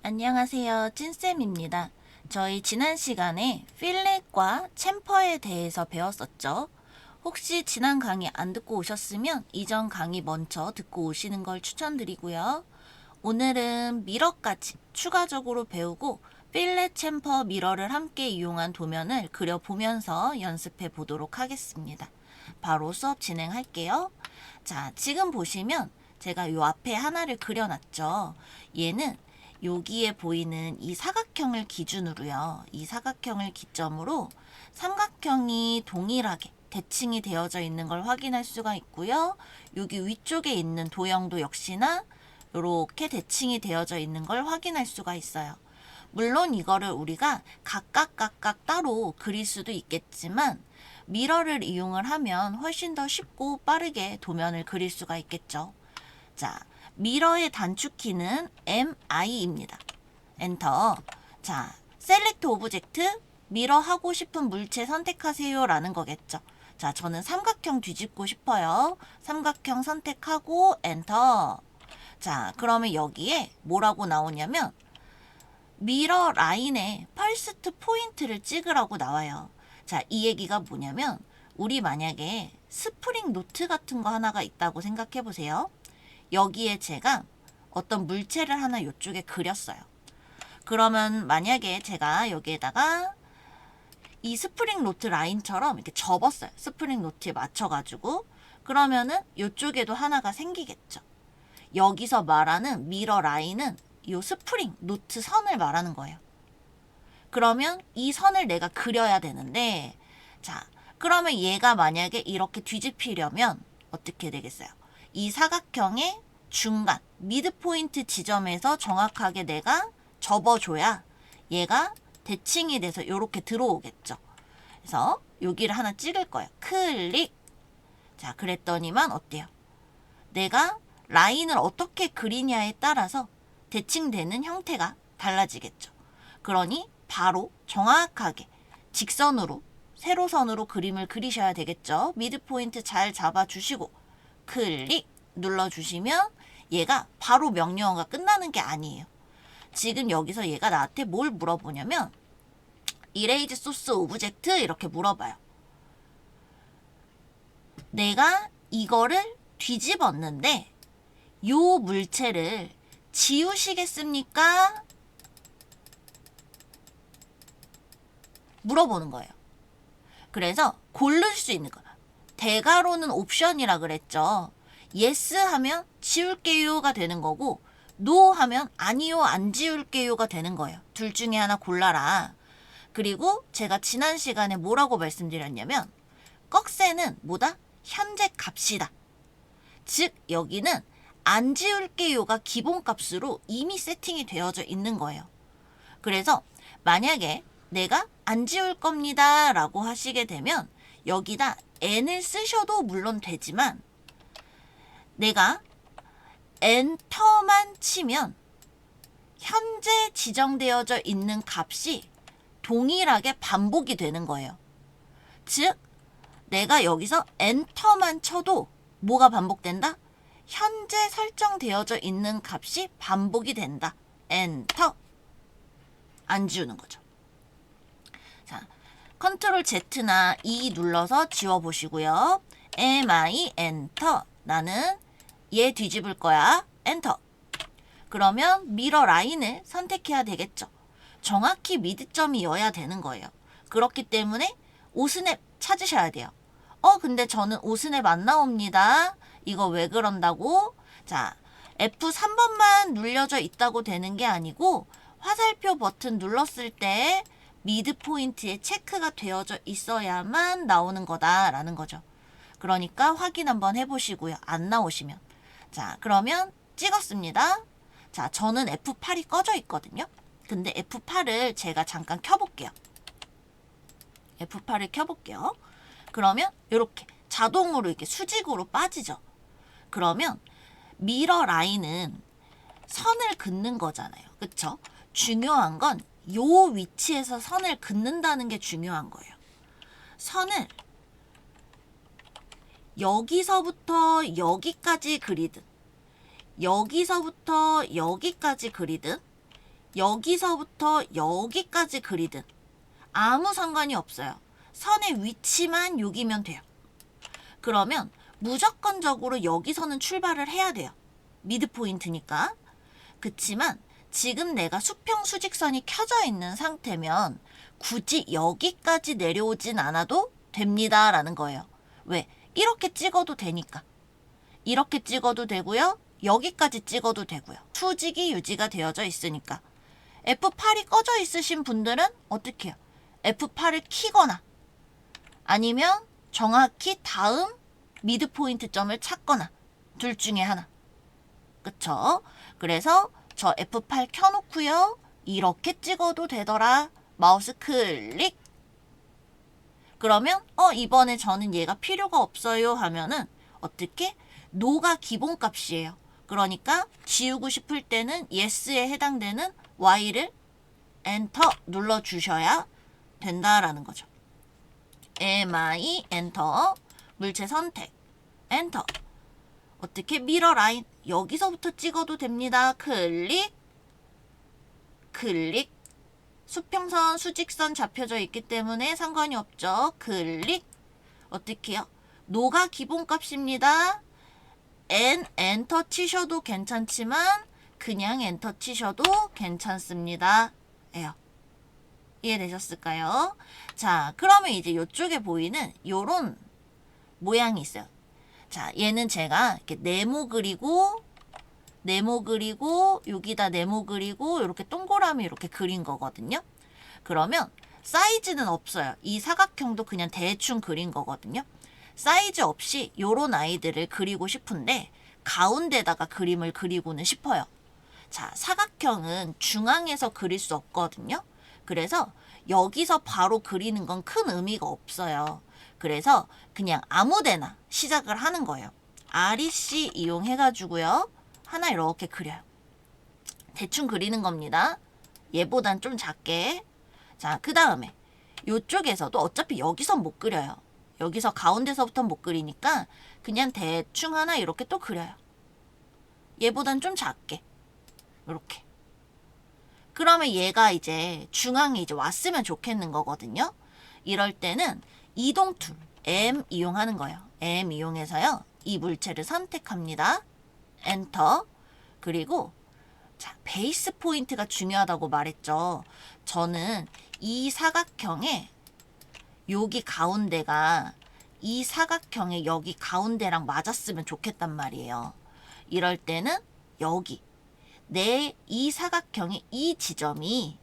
안녕하세요. 찐쌤입니다. 저희 지난 시간에 필렛과 챔퍼에 대해서 배웠었죠. 혹시 지난 강의 안 듣고 오셨으면 이전 강의 먼저 듣고 오시는 걸 추천드리고요. 오늘은 미러까지 추가적으로 배우고 필렛, 챔퍼, 미러를 함께 이용한 도면을 그려보면서 연습해 보도록 하겠습니다. 바로 수업 진행할게요. 자, 지금 보시면 제가 요 앞에 하나를 그려놨죠. 얘는 여기에 보이는 이 사각형을 기준으로요. 이 사각형을 기점으로 삼각형이 동일하게 대칭이 되어져 있는 걸 확인할 수가 있고요. 여기 위쪽에 있는 도형도 역시나 이렇게 대칭이 되어져 있는 걸 확인할 수가 있어요. 물론 이거를 우리가 각각 따로 그릴 수도 있겠지만 미러를 이용을 하면 훨씬 더 쉽고 빠르게 도면을 그릴 수가 있겠죠. 자, 미러의 단축키는 MI입니다. 엔터. 자, 셀렉트 오브젝트, 미러 하고 싶은 물체 선택하세요 라는 거겠죠. 자, 저는 삼각형 뒤집고 싶어요. 삼각형 선택하고 엔터. 자, 그러면 여기에 뭐라고 나오냐면 미러 라인에 퍼스트 포인트를 찍으라고 나와요. 자, 이 얘기가 뭐냐면 우리 만약에 스프링 노트 같은 거 하나가 있다고 생각해 보세요. 여기에 제가 어떤 물체를 하나 이쪽에 그렸어요. 그러면 만약에 제가 여기에다가 이 스프링 노트 라인처럼 이렇게 접었어요. 스프링 노트에 맞춰가지고. 그러면은 이쪽에도 하나가 생기겠죠. 여기서 말하는 미러 라인은 이 스프링 노트 선을 말하는 거예요. 그러면 이 선을 내가 그려야 되는데, 자, 그러면 얘가 만약에 이렇게 뒤집히려면 어떻게 되겠어요? 이 사각형의 중간, 미드포인트 지점에서 정확하게 내가 접어줘야 얘가 대칭이 돼서 이렇게 들어오겠죠. 그래서 여기를 하나 찍을 거예요. 클릭. 자, 그랬더니만 어때요? 내가 라인을 어떻게 그리냐에 따라서 대칭되는 형태가 달라지겠죠. 그러니 바로 정확하게 직선으로 세로선으로 그림을 그리셔야 되겠죠. 미드포인트 잘 잡아주시고 클릭 눌러주시면 얘가 바로 명령어가 끝나는 게 아니에요. 지금 여기서 얘가 나한테 뭘 물어보냐면 이레이즈 소스 오브젝트 이렇게 물어봐요. 내가 이거를 뒤집었는데 요 물체를 지우시겠습니까? 물어보는 거예요. 그래서 고를 수 있는 거. 대괄호는 옵션이라 그랬죠. yes 하면 지울게요가 되는 거고 no 하면 아니요 안 지울게요가 되는 거예요. 둘 중에 하나 골라라. 그리고 제가 지난 시간에 뭐라고 말씀드렸냐면 꺽쇠는 뭐다? 현재 값이다. 즉 여기는 안 지울게요가 기본값으로 이미 세팅이 되어져 있는 거예요. 그래서 만약에 내가 안 지울 겁니다 라고 하시게 되면 여기다 n을 쓰셔도 물론 되지만 내가 엔터만 치면 현재 지정되어져 있는 값이 동일하게 반복이 되는 거예요. 즉 내가 여기서 엔터만 쳐도 뭐가 반복된다? 현재 설정되어져 있는 값이 반복이 된다. 엔터. 안 지우는 거죠. 자, 컨트롤 Z나 E 눌러서 지워보시고요. MI 엔터. 나는 얘 뒤집을 거야. 엔터. 그러면 미러 라인을 선택해야 되겠죠. 정확히 미드점이어야 되는 거예요. 그렇기 때문에 오스냅 찾으셔야 돼요. 근데 저는 오스냅 안 나옵니다. 이거 왜 그런다고? 자, F3번만 눌려져 있다고 되는 게 아니고 화살표 버튼 눌렀을 때 미드 포인트에 체크가 되어져 있어야만 나오는 거다라는 거죠. 그러니까 확인 한번 해보시고요. 안 나오시면. 자, 그러면 찍었습니다. 자, 저는 F8이 꺼져 있거든요. 근데 F8을 제가 잠깐 켜볼게요. F8을 켜볼게요. 그러면 이렇게 자동으로 이렇게 수직으로 빠지죠. 그러면 미러 라인은 선을 긋는 거잖아요. 그쵸? 중요한 건 요 위치에서 선을 긋는다는 게 중요한 거예요. 선을 여기서부터 여기까지 그리든 여기서부터 여기까지 그리든 여기서부터 여기까지 그리든 아무 상관이 없어요. 선의 위치만 여기면 돼요. 그러면 무조건적으로 여기서는 출발을 해야 돼요. 미드 포인트니까. 그치만 지금 내가 수평 수직선이 켜져 있는 상태면 굳이 여기까지 내려오진 않아도 됩니다 라는 거예요. 왜? 이렇게 찍어도 되니까. 이렇게 찍어도 되고요. 여기까지 찍어도 되고요. 수직이 유지가 되어져 있으니까. F8이 꺼져 있으신 분들은 어떻게 해요? F8을 키거나 아니면 정확히 다음 미드 포인트 점을 찾거나 둘 중에 하나. 그쵸? 그래서 저 F8 켜놓고요. 이렇게 찍어도 되더라. 마우스 클릭. 그러면 이번에 저는 얘가 필요가 없어요 하면은 어떻게? 노가 기본값이에요. 그러니까 지우고 싶을 때는 yes에 해당되는 y를 엔터 눌러주셔야 된다라는 거죠. mi 엔터 물체 선택 엔터 어떻게 미러 라인 여기서부터 찍어도 됩니다. 클릭 클릭 수평선 수직선 잡혀져 있기 때문에 상관이 없죠. 클릭 어떻게 해요? 노가 기본값입니다. 엔터 치셔도 괜찮지만 그냥 엔터 치셔도 괜찮습니다. 예요. 이해되셨을까요? 자, 그러면 이제 이쪽에 보이는 요런 모양이 있어요. 자, 얘는 제가 이렇게 네모 그리고 여기다 네모 그리고 이렇게 동그라미 이렇게 그린 거거든요. 그러면 사이즈는 없어요. 이 사각형도 그냥 대충 그린 거거든요. 사이즈 없이 요런 아이들을 그리고 싶은데 가운데다가 그림을 그리고는 싶어요. 자, 사각형은 중앙에서 그릴 수 없거든요. 그래서 여기서 바로 그리는 건 큰 의미가 없어요. 그래서 그냥 아무데나 시작을 하는 거예요. REC 이용해가지고요. 하나 이렇게 그려요. 대충 그리는 겁니다. 얘보단 좀 작게. 자, 그 다음에 이쪽에서도 어차피 여기서 못 그려요. 여기서 가운데서부터 못 그리니까 그냥 대충 하나 이렇게 또 그려요. 얘보단 좀 작게. 이렇게. 그러면 얘가 이제 중앙에 이제 왔으면 좋겠는 거거든요. 이럴 때는 이동 툴 M 이용하는 거예요. M 이용해서요. 이 물체를 선택합니다. 엔터. 그리고 자, 베이스 포인트가 중요하다고 말했죠. 저는 이 사각형에 여기 가운데가 이 사각형의 여기 가운데랑 맞았으면 좋겠단 말이에요. 이럴 때는 여기 이 사각형의 이 지점이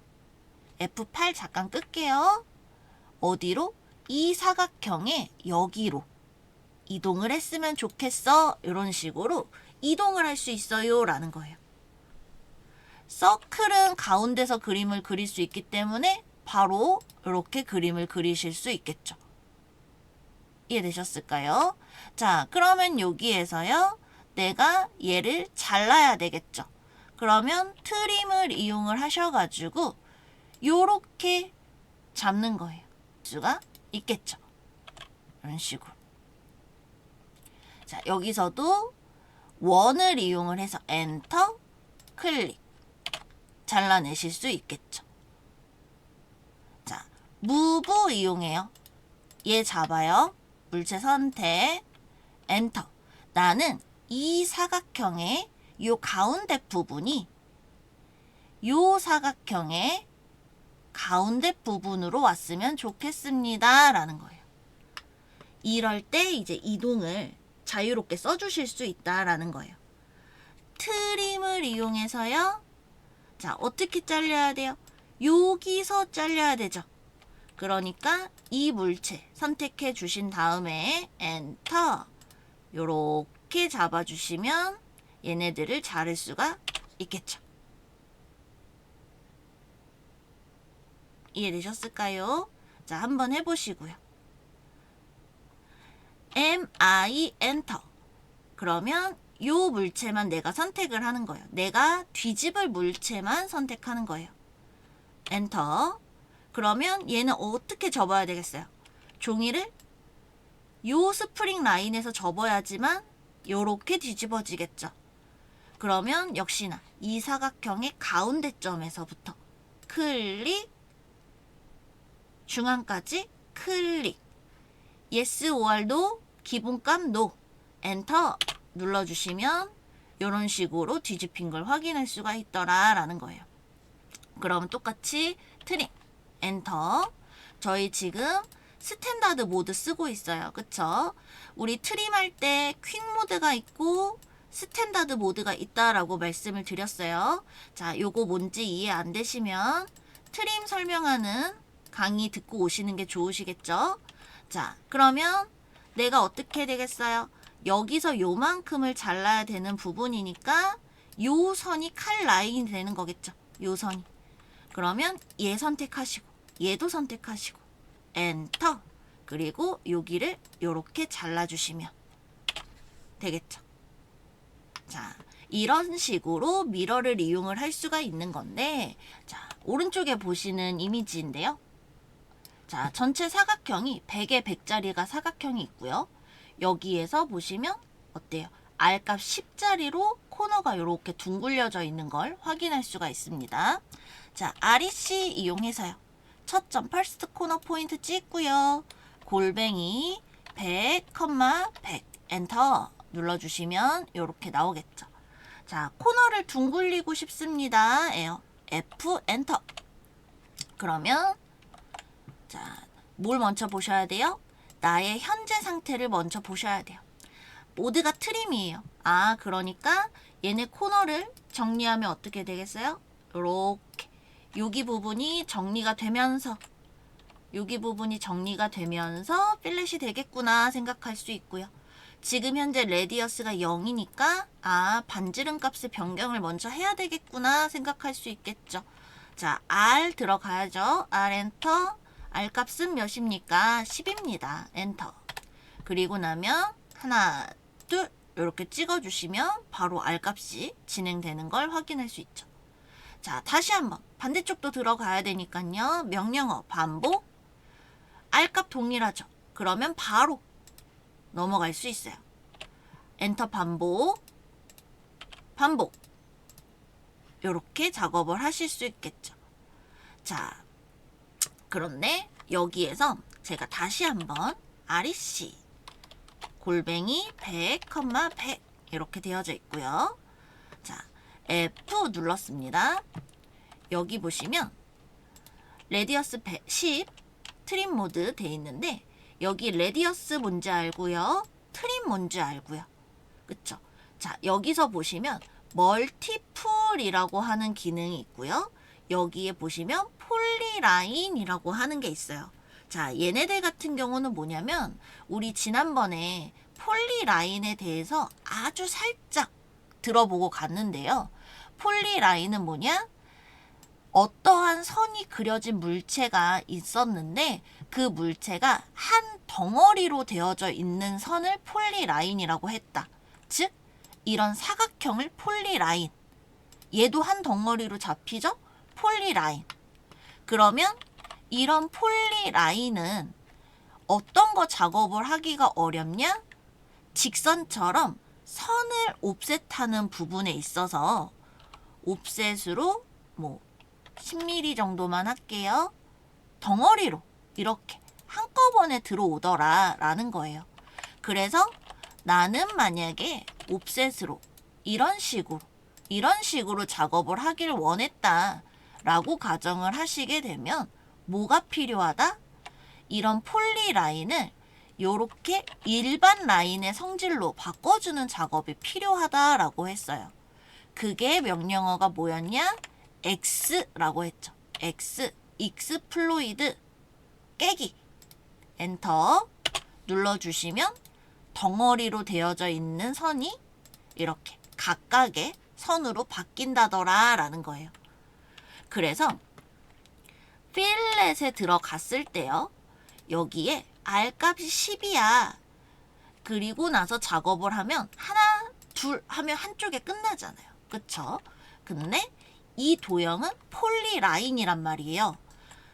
F8 잠깐 끌게요. 어디로? 이 사각형의 여기로 이동을 했으면 좋겠어. 이런 식으로 이동을 할 수 있어요 라는 거예요. 서클은 가운데서 그림을 그릴 수 있기 때문에 바로 이렇게 그림을 그리실 수 있겠죠. 이해되셨을까요? 자, 그러면 여기에서요. 내가 얘를 잘라야 되겠죠. 그러면 트림을 이용을 하셔가지고 요렇게 잡는 거예요. 수가 있겠죠. 이런 식으로. 자, 여기서도 원을 이용을 해서 엔터, 클릭 잘라내실 수 있겠죠. 자, 무브 이용해요. 얘 잡아요. 물체 선택, 엔터. 나는 이 사각형의 요 가운데 부분이 요 사각형의 가운데 부분으로 왔으면 좋겠습니다. 라는 거예요. 이럴 때 이제 이동을 자유롭게 써주실 수 있다라는 거예요. 트림을 이용해서요. 자, 어떻게 잘려야 돼요? 여기서 잘려야 되죠. 그러니까 이 물체 선택해 주신 다음에 엔터 요렇게 잡아주시면 얘네들을 자를 수가 있겠죠. 이해되셨을까요? 자, 한번 해보시고요. MI 엔터. 그러면 요 물체만 내가 선택을 하는 거예요. 내가 뒤집을 물체만 선택하는 거예요. 엔터. 그러면 얘는 어떻게 접어야 되겠어요? 종이를 요 스프링 라인에서 접어야지만 요렇게 뒤집어지겠죠. 그러면 역시나 이 사각형의 가운데점에서부터 클릭, 중앙까지 클릭, yes or no, 기본값 no, 엔터 눌러주시면 이런 식으로 뒤집힌 걸 확인할 수가 있더라 라는 거예요. 그럼 똑같이 트림, 엔터. 저희 지금 스탠다드 모드 쓰고 있어요. 그쵸? 우리 트림할 때 퀵 모드가 있고 스탠다드 모드가 있다라고 말씀을 드렸어요. 자, 요거 뭔지 이해 안 되시면 트림 설명하는 강의 듣고 오시는 게 좋으시겠죠? 자, 그러면 내가 어떻게 되겠어요? 여기서 요만큼을 잘라야 되는 부분이니까 요 선이 칼 라인이 되는 거겠죠? 요 선이. 그러면 얘 선택하시고 얘도 선택하시고 엔터. 그리고 여기를 요렇게 잘라주시면 되겠죠? 자, 이런 식으로 미러를 이용을 할 수가 있는 건데, 자, 오른쪽에 보시는 이미지인데요. 자, 전체 사각형이 100에 100짜리가 사각형이 있고요. 여기에서 보시면 어때요? R값 10짜리로 코너가 이렇게 둥글려져 있는 걸 확인할 수가 있습니다. 자, REC 이용해서요. 첫 점 퍼스트 코너 포인트 찍고요. 골뱅이 100, 100 엔터 눌러주시면 이렇게 나오겠죠. 자, 코너를 둥글리고 싶습니다. F 엔터. 그러면 자, 뭘 먼저 보셔야 돼요? 나의 현재 상태를 먼저 보셔야 돼요. 모드가 트림이에요. 아, 그러니까 얘네 코너를 정리하면 어떻게 되겠어요? 이렇게 여기 부분이 정리가 되면서 필렛이 되겠구나 생각할 수 있고요. 지금 현재 레디어스가 0이니까 반지름 값의 변경을 먼저 해야 되겠구나 생각할 수 있겠죠. 자, R 들어가야죠. R 엔터. R 값은 몇입니까? 10입니다. 엔터. 그리고 나면 하나, 둘 이렇게 찍어주시면 바로 R 값이 진행되는 걸 확인할 수 있죠. 자, 다시 한번 반대쪽도 들어가야 되니까요. 명령어 반복. R 값 동일하죠. 그러면 바로 넘어갈 수 있어요. 엔터 반복. 이렇게 작업을 하실 수 있겠죠. 자, 그런데 여기에서 제가 다시 한번 REC 골뱅이 100, 100 이렇게 되어져 있고요. 자, F 눌렀습니다. 여기 보시면 레디어스 10 트림 모드 돼 있는데 여기 레디어스 뭔지 알고요. 트림 뭔지 알고요. 그쵸? 자, 여기서 보시면 멀티풀이라고 하는 기능이 있고요. 여기에 보시면 폴리라인이라고 하는 게 있어요. 자, 얘네들 같은 경우는 뭐냐면 우리 지난번에 폴리라인에 대해서 아주 살짝 들어보고 갔는데요. 폴리라인은 뭐냐? 어떠한 선이 그려진 물체가 있었는데 그 물체가 한 덩어리로 되어져 있는 선을 폴리라인이라고 했다. 즉, 이런 사각형을 폴리라인. 얘도 한 덩어리로 잡히죠? 폴리라인. 그러면 이런 폴리라인은 어떤 거 작업을 하기가 어렵냐? 직선처럼 선을 옵셋하는 부분에 있어서 옵셋으로 10mm 정도만 할게요. 덩어리로 이렇게 한꺼번에 들어오더라 라는 거예요. 그래서 나는 만약에 옵셋으로 이런 식으로 작업을 하기를 원했다 라고 가정을 하시게 되면 뭐가 필요하다? 이런 폴리라인을 요렇게 일반 라인의 성질로 바꿔주는 작업이 필요하다라고 했어요. 그게 명령어가 뭐였냐? X라고 했죠. 익스플로이드 깨기. 엔터 눌러주시면 덩어리로 되어져 있는 선이 이렇게 각각의 선으로 바뀐다더라 라는 거예요. 그래서 필렛에 들어갔을 때요. 여기에 R값이 10이야. 그리고 나서 작업을 하면 하나, 둘 하면 한쪽에 끝나잖아요. 그쵸? 근데 이 도형은 폴리라인이란 말이에요.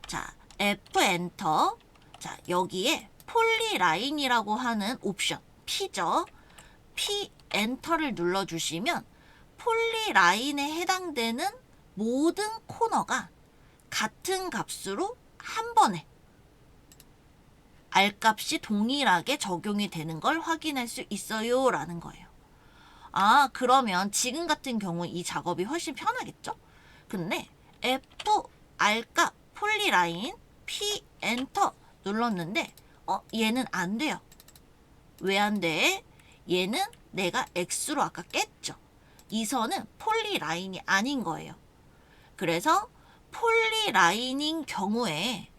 자, F 엔터. 자, 여기에 폴리라인이라고 하는 옵션 P죠. P 엔터를 눌러주시면 폴리라인에 해당되는 모든 코너가 같은 값으로 한 번에 R값이 동일하게 적용이 되는 걸 확인할 수 있어요 라는 거예요. 아, 그러면 지금 같은 경우 이 작업이 훨씬 편하겠죠? 근데 F, R값, 폴리라인, P, 엔터 눌렀는데 얘는 안 돼요. 왜 안 돼? 얘는 내가 X로 아까 깼죠. 이 선은 폴리라인이 아닌 거예요. 그래서 폴리라인인 경우에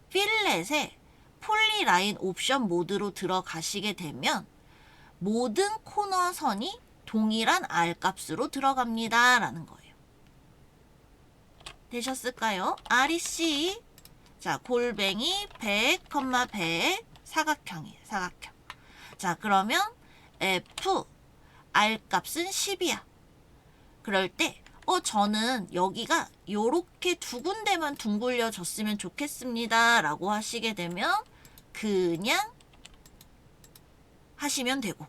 필렛에 폴리라인 옵션 모드로 들어가시게 되면 모든 코너 선이 동일한 R값으로 들어갑니다 라는 거예요. 되셨을까요? REC 자, 골뱅이 100, 100 사각형이에요. 사각형. 자, 그러면 F R값은 10이야. 그럴 때 저는 여기가 요렇게 두 군데만 둥글려 줬으면 좋겠습니다 라고 하시게 되면 그냥 하시면 되고,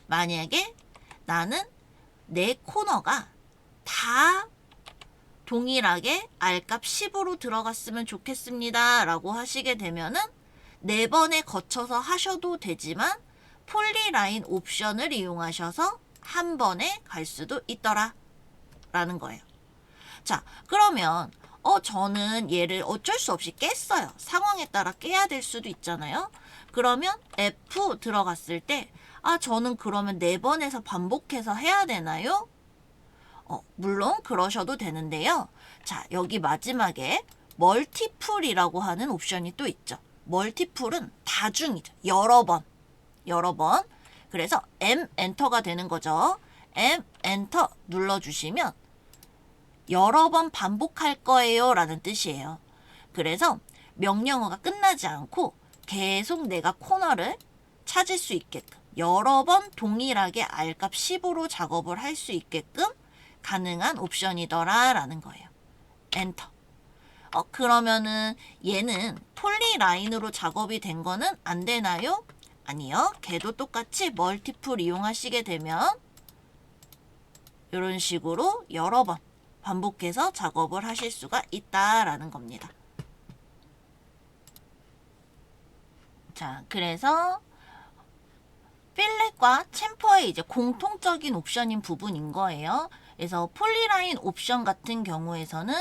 만약에 나는 내 코너가 다 동일하게 R값 10으로 들어갔으면 좋겠습니다 라고 하시게 되면은 4번에 거쳐서 하셔도 되지만 폴리라인 옵션을 이용하셔서 한 번에 갈 수도 있더라 라는 거예요. 자, 그러면 저는 얘를 어쩔 수 없이 깼어요. 상황에 따라 깨야 될 수도 있잖아요. 그러면 F 들어갔을 때 저는 그러면 4번에서 반복해서 해야 되나요? 물론 그러셔도 되는데요. 자, 여기 마지막에 멀티플이라고 하는 옵션이 또 있죠. 멀티플은 다중이죠. 여러 번. 그래서 M 엔터가 되는 거죠. M 엔터 눌러주시면 여러 번 반복할 거예요 라는 뜻이에요. 그래서 명령어가 끝나지 않고 계속 내가 코너를 찾을 수 있게끔 여러 번 동일하게 R값 10으로 작업을 할 수 있게끔 가능한 옵션이더라 라는 거예요. 엔터. 그러면은 얘는 폴리라인으로 작업이 된 거는 안 되나요? 아니요. 걔도 똑같이 멀티플 이용하시게 되면 이런 식으로 여러 번 반복해서 작업을 하실 수가 있다라는 겁니다. 자, 그래서 필렛과 챔퍼의 이제 공통적인 옵션인 부분인 거예요. 그래서 폴리라인 옵션 같은 경우에서는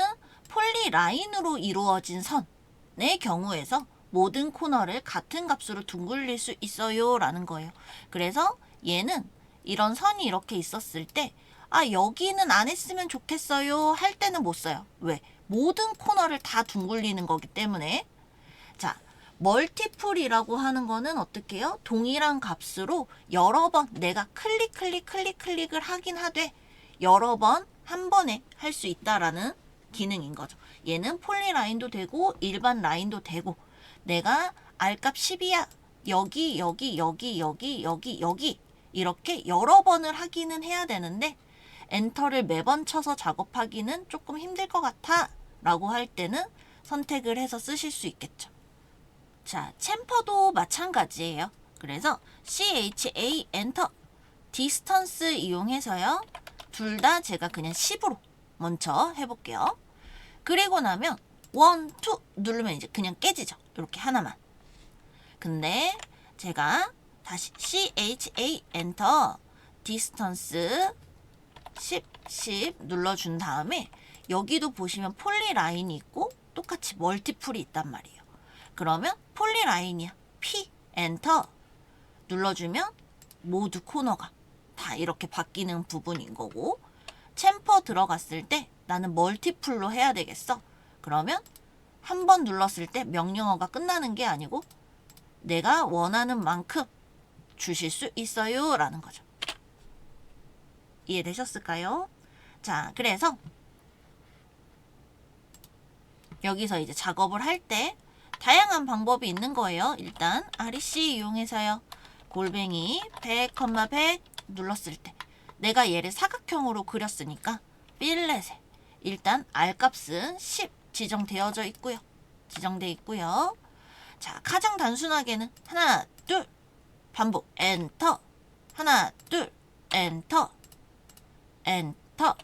폴리라인으로 이루어진 선의 경우에서 모든 코너를 같은 값으로 둥글릴 수 있어요 라는 거예요. 그래서 얘는 이런 선이 이렇게 있었을 때 여기는 안 했으면 좋겠어요 할 때는 못 써요. 왜? 모든 코너를 다 둥글리는 거기 때문에. 자, 멀티플이라고 하는 거는 어떻게 해요? 동일한 값으로 여러 번 내가 클릭을 하긴 하되 여러 번 한 번에 할 수 있다라는 기능인 거죠. 얘는 폴리라인도 되고 일반 라인도 되고 내가 R값 10이야. 여기 이렇게 여러 번을 하기는 해야 되는데 엔터를 매번 쳐서 작업하기는 조금 힘들 것 같아 라고 할 때는 선택을 해서 쓰실 수 있겠죠. 자, 챔퍼도 마찬가지예요. 그래서 CHA 엔터 디스턴스 이용해서요. 둘 다 제가 그냥 10으로 먼저 해볼게요. 그리고 나면 1, 2 누르면 이제 그냥 깨지죠. 이렇게 하나만. 근데 제가 다시 CHA 엔터 디스턴스 10 눌러준 다음에 여기도 보시면 폴리라인이 있고 똑같이 멀티플이 있단 말이에요. 그러면 폴리라인이야. P 엔터 눌러주면 모두 코너가 다 이렇게 바뀌는 부분인 거고, 챔퍼 들어갔을 때 나는 멀티플로 해야 되겠어. 그러면 한 번 눌렀을 때 명령어가 끝나는 게 아니고 내가 원하는 만큼 주실 수 있어요 라는 거죠. 이해되셨을까요? 자, 그래서 여기서 이제 작업을 할 때 다양한 방법이 있는 거예요. 일단 REC 이용해서요. 골뱅이 100, 100 눌렀을 때 내가 얘를 사각형으로 그렸으니까 필렛에 일단 R값은 10 지정되어 있고요. 자, 가장 단순하게는 하나, 둘 반복 엔터 하나, 둘 엔터 엔터.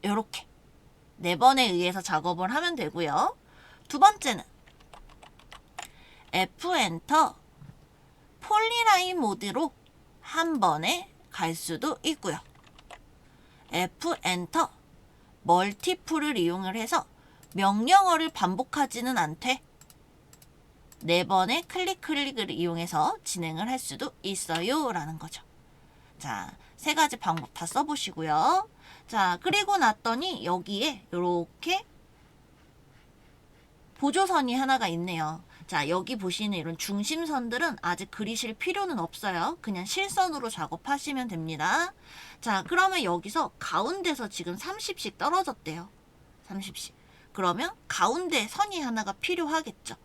요렇게 4번에 의해서 작업을 하면 되고요. 두 번째는 F 엔터 폴리라인 모드로 한 번에 갈 수도 있고요. F 엔터 멀티플을 이용을 해서 명령어를 반복하지는 않되 4번의 클릭을 이용해서 진행을 할 수도 있어요 라는 거죠. 자, 3가지 방법 다 써보시고요. 자, 그리고 났더니 여기에 이렇게 보조선이 하나가 있네요. 자, 여기 보시는 이런 중심선들은 아직 그리실 필요는 없어요. 그냥 실선으로 작업하시면 됩니다. 자, 그러면 여기서 가운데서 지금 30씩 떨어졌대요. 30씩. 그러면 가운데 선이 하나가 필요하겠죠.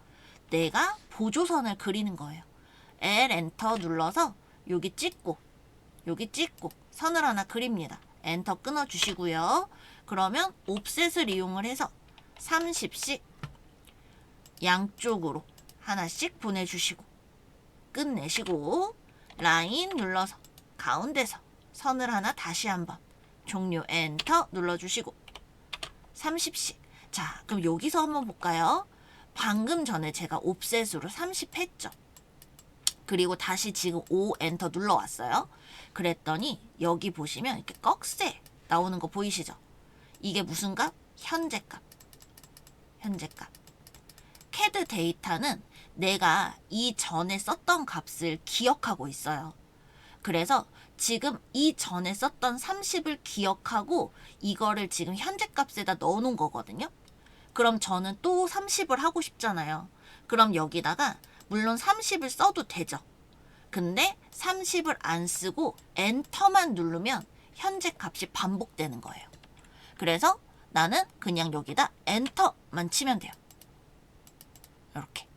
내가 보조선을 그리는 거예요. L 엔터 눌러서 여기 찍고 선을 하나 그립니다. 엔터 끊어주시고요. 그러면 옵셋을 이용을 해서 30씩 양쪽으로 하나씩 보내주시고 끝내시고 라인 눌러서 가운데서 선을 하나 다시 한번 종료 엔터 눌러주시고 30씩. 자, 그럼 여기서 한번 볼까요? 방금 전에 제가 옵셋으로 30 했죠. 그리고 다시 지금 5 엔터 눌러왔어요. 그랬더니 여기 보시면 이렇게 꺽쇠 나오는 거 보이시죠? 이게 무슨 값? 현재 값. CAD 데이터는 내가 이전에 썼던 값을 기억하고 있어요. 그래서 지금 이전에 썼던 30을 기억하고 이거를 지금 현재 값에다 넣어놓은 거거든요. 그럼 저는 또 30을 하고 싶잖아요. 그럼 여기다가 물론 30을 써도 되죠. 근데 30을 안 쓰고 엔터만 누르면 현재 값이 반복되는 거예요. 그래서 나는 그냥 여기다 엔터만 치면 돼요. 이렇게.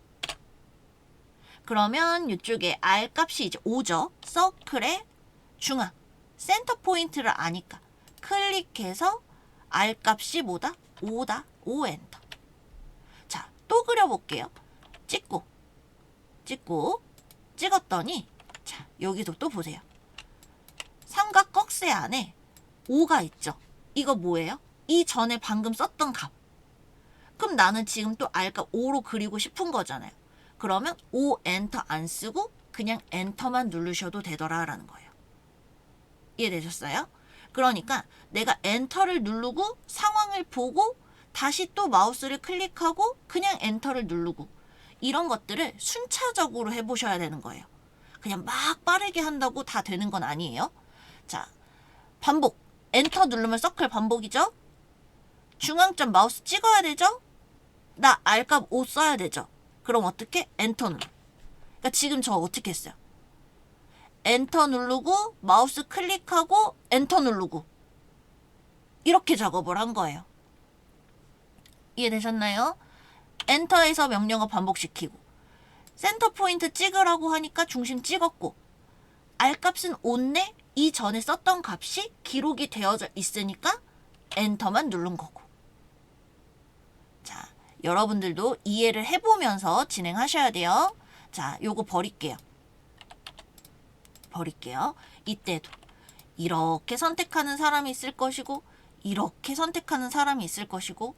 그러면 이쪽에 R 값이 이제 5죠. 서클의 중앙, 센터 포인트를 아니까 클릭해서 R 값이 뭐다? 5다. 5 엔터. 자, 또 그려볼게요. 찍었더니 자, 여기도 또 보세요. 삼각 꺽쇠 안에 5가 있죠. 이거 뭐예요? 이전에 방금 썼던 값. 그럼 나는 지금 또 R값 5로 그리고 싶은 거잖아요. 그러면 5 엔터 안 쓰고 그냥 엔터만 누르셔도 되더라라는 거예요. 이해되셨어요? 그러니까 내가 엔터를 누르고 상황을 보고 다시 또 마우스를 클릭하고 그냥 엔터를 누르고 이런 것들을 순차적으로 해보셔야 되는 거예요. 그냥 막 빠르게 한다고 다 되는 건 아니에요. 자, 반복. 엔터 누르면 서클 반복이죠? 중앙점 마우스 찍어야 되죠? 나 R값 5 써야 되죠? 그럼 어떻게? 엔터 눌러. 그러니까 지금 저 어떻게 했어요? 엔터 누르고 마우스 클릭하고 엔터 누르고 이렇게 작업을 한 거예요. 이해되셨나요? 엔터에서 명령어 반복시키고 센터 포인트 찍으라고 하니까 중심 찍었고 R값은 5네? 이전에 썼던 값이 기록이 되어져 있으니까 엔터만 누른 거고. 자, 여러분들도 이해를 해보면서 진행하셔야 돼요. 자, 요거 버릴게요. 이때도 이렇게 선택하는 사람이 있을 것이고 이렇게 선택하는 사람이 있을 것이고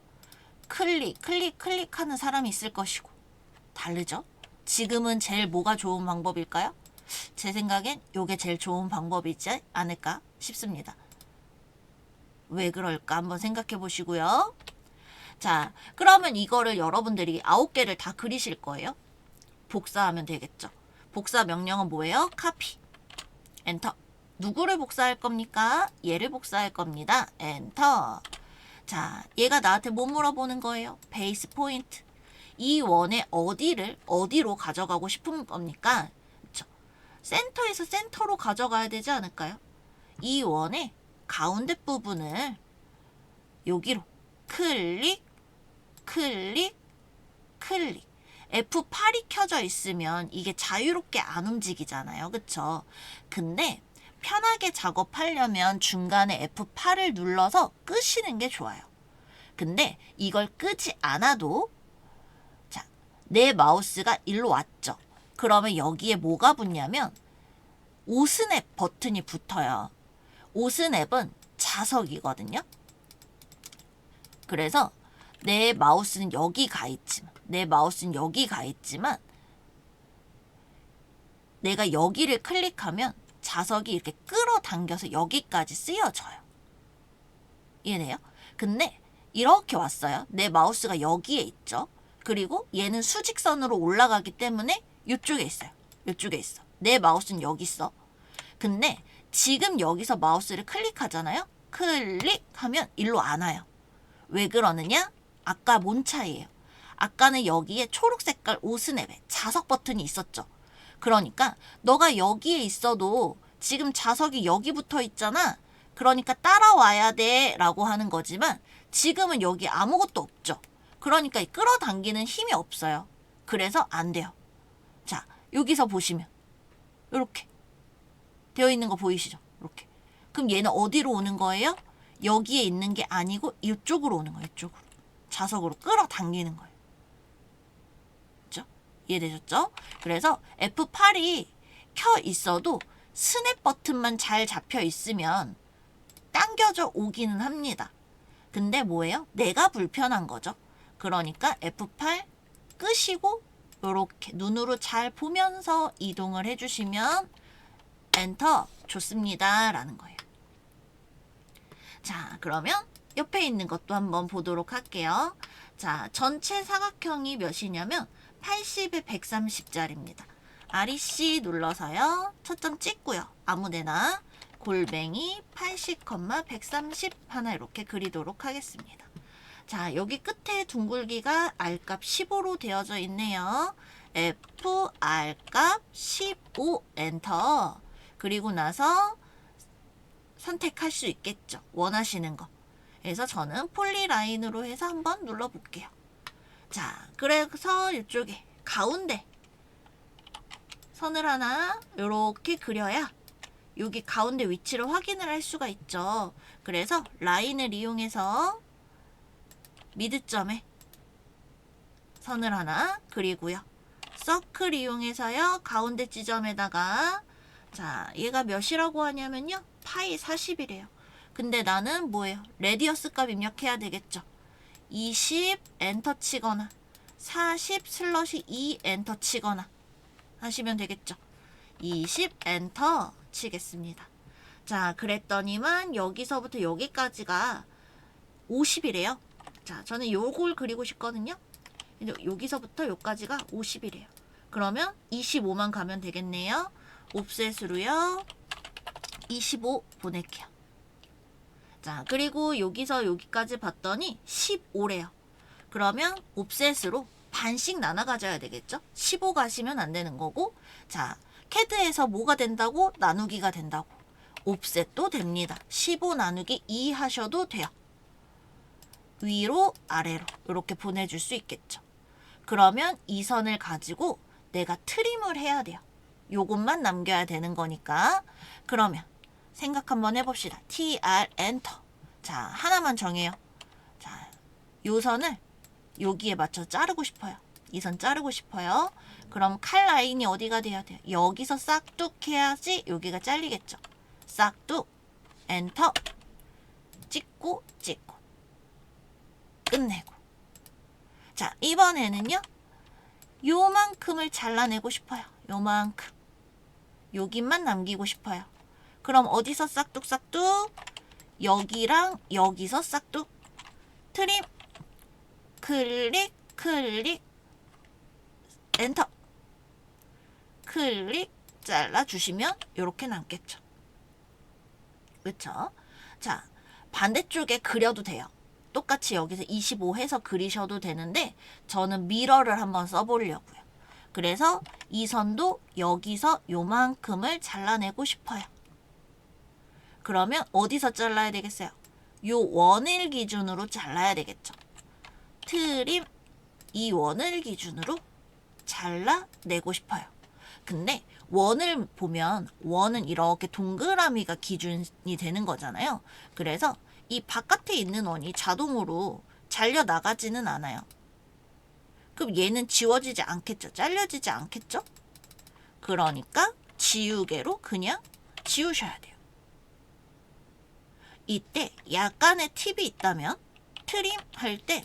클릭하는 사람이 있을 것이고 다르죠? 지금은 제일 뭐가 좋은 방법일까요? 제 생각엔 요게 제일 좋은 방법이지 않을까 싶습니다. 왜 그럴까 한번 생각해 보시고요. 자, 그러면 이거를 여러분들이 9개를 다 그리실 거예요. 복사하면 되겠죠. 복사 명령은 뭐예요? 카피. 엔터. 누구를 복사할 겁니까? 얘를 복사할 겁니다. 엔터. 자, 얘가 나한테 뭐 물어보는 거예요? 베이스 포인트. 이 원의 어디로 가져가고 싶은 겁니까? 그쵸? 센터에서 센터로 가져가야 되지 않을까요? 이 원의 가운데 부분을 여기로 클릭. F8이 켜져 있으면 이게 자유롭게 안 움직이잖아요. 그쵸? 근데 편하게 작업하려면 중간에 F8을 눌러서 끄시는 게 좋아요. 근데 이걸 끄지 않아도 자, 내 마우스가 일로 왔죠. 그러면 여기에 뭐가 붙냐면 오스냅 버튼이 붙어요. 오스냅은 자석이거든요. 그래서 내 마우스는 여기 가 있지만 내가 여기를 클릭하면 자석이 이렇게 끌어당겨서 여기까지 쓰여져요. 이해돼요? 근데 이렇게 왔어요. 내 마우스가 여기에 있죠. 그리고 얘는 수직선으로 올라가기 때문에 이쪽에 있어요. 이쪽에 있어. 내 마우스는 여기 있어. 근데 지금 여기서 마우스를 클릭하잖아요. 클릭하면 일로 안 와요. 왜 그러느냐? 아까 뭔 차이예요? 아까는 여기에 초록 색깔 오스냅에 자석 버튼이 있었죠. 그러니까 너가 여기에 있어도 지금 자석이 여기 붙어 있잖아. 그러니까 따라와야 돼 라고 하는 거지만 지금은 여기 아무것도 없죠. 그러니까 끌어당기는 힘이 없어요. 그래서 안 돼요. 자, 여기서 보시면 이렇게 되어 있는 거 보이시죠? 이렇게. 그럼 얘는 어디로 오는 거예요? 여기에 있는 게 아니고 이쪽으로 오는 거예요. 이쪽으로. 자석으로 끌어당기는 거예요. 그렇죠? 이해되셨죠? 그래서 F8이 켜 있어도 스냅 버튼만 잘 잡혀 있으면 당겨져 오기는 합니다. 근데 뭐예요? 내가 불편한 거죠. 그러니까 F8 끄시고 이렇게 눈으로 잘 보면서 이동을 해주시면 엔터 좋습니다 라는 거예요. 자, 그러면 옆에 있는 것도 한번 보도록 할게요. 자, 전체 사각형이 몇이냐면 80에 130짜리입니다. REC 눌러서요. 초점 찍고요. 아무데나 골뱅이 80, 130 하나 이렇게 그리도록 하겠습니다. 자, 여기 끝에 둥글기가 R값 15로 되어져 있네요. F R값 15 엔터. 그리고 나서 선택할 수 있겠죠. 원하시는 거. 그래서 저는 폴리라인으로 해서 한번 눌러볼게요. 자, 그래서 이쪽에 가운데 선을 하나 이렇게 그려야 여기 가운데 위치를 확인을 할 수가 있죠. 그래서 라인을 이용해서 미드점에 선을 하나 그리고요. 서클 이용해서요. 가운데 지점에다가 자, 얘가 몇이라고 하냐면요. 파이 40이래요. 근데 나는 뭐예요? 레디어스 값 입력해야 되겠죠. 20 엔터 치거나 40 슬러시 2 엔터 치거나 하시면 되겠죠. 20 엔터 치겠습니다. 자, 그랬더니만 여기서부터 여기까지가 50이래요. 자, 저는 요걸 그리고 싶거든요. 여기서부터 여기까지가 50이래요. 그러면 25만 가면 되겠네요. 옵셋으로요. 25 보낼게요. 자, 그리고 여기서 여기까지 봤더니 15래요. 그러면 옵셋으로 반씩 나눠 가져야 되겠죠? 15 가시면 안 되는 거고, 자, 캐드에서 뭐가 된다고? 나누기가 된다고. 옵셋도 됩니다. 15 나누기 2 하셔도 돼요. 위로 아래로 이렇게 보내줄 수 있겠죠. 그러면 이 선을 가지고 내가 트림을 해야 돼요. 요것만 남겨야 되는 거니까. 그러면 생각 한번 해봅시다. TR 엔터. 자, 하나만 정해요. 자, 요 선을 여기에 맞춰 자르고 싶어요. 이 선 자르고 싶어요. 그럼 칼 라인이 어디가 돼야 돼요? 여기서 싹둑 해야지 여기가 잘리겠죠. 싹둑 엔터 찍고 찍고 끝내고. 자, 이번에는요. 요만큼을 잘라내고 싶어요. 요만큼. 여기만 남기고 싶어요. 그럼 어디서 싹둑싹둑? 여기랑 여기서 싹둑. 트림. 클릭, 클릭. 엔터. 클릭. 잘라주시면 이렇게 남겠죠. 그쵸? 자, 반대쪽에 그려도 돼요. 똑같이 여기서 25 해서 그리셔도 되는데 저는 미러를 한번 써보려고요. 그래서 이 선도 여기서 요만큼을 잘라내고 싶어요. 그러면 어디서 잘라야 되겠어요? 요 원을 기준으로 잘라야 되겠죠. 트림 이 원을 기준으로 잘라내고 싶어요. 근데 원을 보면 원은 이렇게 동그라미가 기준이 되는 거잖아요. 그래서 이 바깥에 있는 원이 자동으로 잘려 나가지는 않아요. 그럼 얘는 지워지지 않겠죠? 잘려지지 않겠죠? 그러니까 지우개로 그냥 지우셔야 돼요. 이때 약간의 팁이 있다면 트림 할 때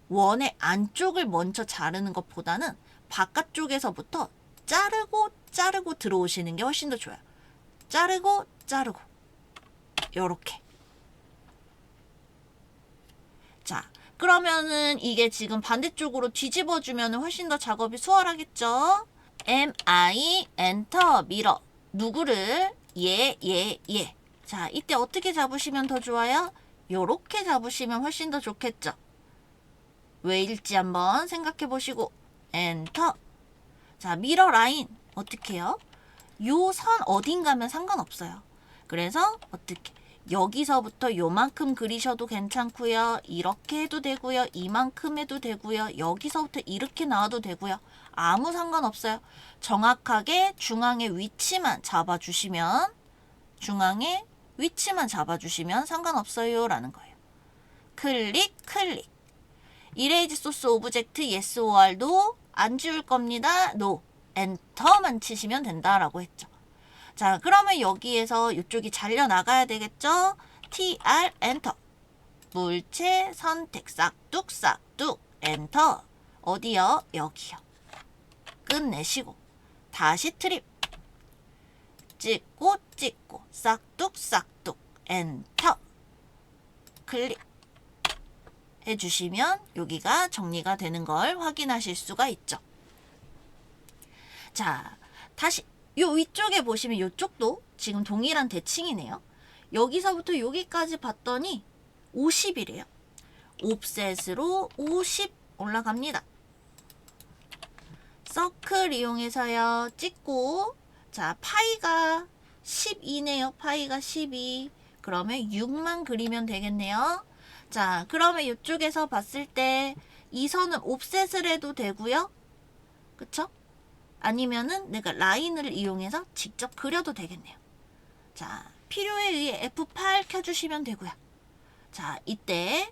원의 안쪽을 먼저 자르는 것보다는 바깥쪽에서부터 자르고 들어오시는 게 훨씬 더 좋아요. 자르고 요렇게. 자, 그러면은 이게 지금 반대쪽으로 뒤집어주면 훨씬 더 작업이 수월하겠죠? MI 엔터 밀어. 누구를? 얘. 자, 이때 어떻게 잡으시면 더 좋아요? 요렇게 잡으시면 훨씬 더 좋겠죠? 왜일지 한번 생각해 보시고 엔터. 자, 미러 라인 어떻게 해요? 요 선 어딘가면 상관없어요. 그래서 어떻게 여기서부터 요만큼 그리셔도 괜찮고요. 이렇게 해도 되고요. 이만큼 해도 되고요. 여기서부터 이렇게 나와도 되고요. 아무 상관없어요. 정확하게 중앙의 위치만 잡아주시면 상관없어요 라는 거예요. 클릭. 이레이즈 소스 오브젝트 yes or no 안 지울 겁니다. no. 엔터만 치시면 된다라고 했죠. 자, 그러면 여기에서 이쪽이 잘려 나가야 되겠죠? tr 엔터. 물체 선택 싹둑 엔터. 어디요? 여기요. 끝내시고 다시 트립. 찍고 싹둑 엔터. 클릭. 해주시면 여기가 정리가 되는 걸 확인하실 수가 있죠. 자, 다시 요 위쪽에 보시면 요쪽도 지금 동일한 대칭이네요. 여기서부터 여기까지 봤더니 50이래요. 옵셋으로 50 올라갑니다. 서클 이용해서요. 찍고 자, 파이가 12네요. 파이가 12. 그러면 6만 그리면 되겠네요. 자, 그러면 이쪽에서 봤을 때 이 선은 옵셋을 해도 되고요. 그쵸? 아니면은 내가 라인을 이용해서 직접 그려도 되겠네요. 자, 필요에 의해 F8 켜주시면 되고요. 자, 이때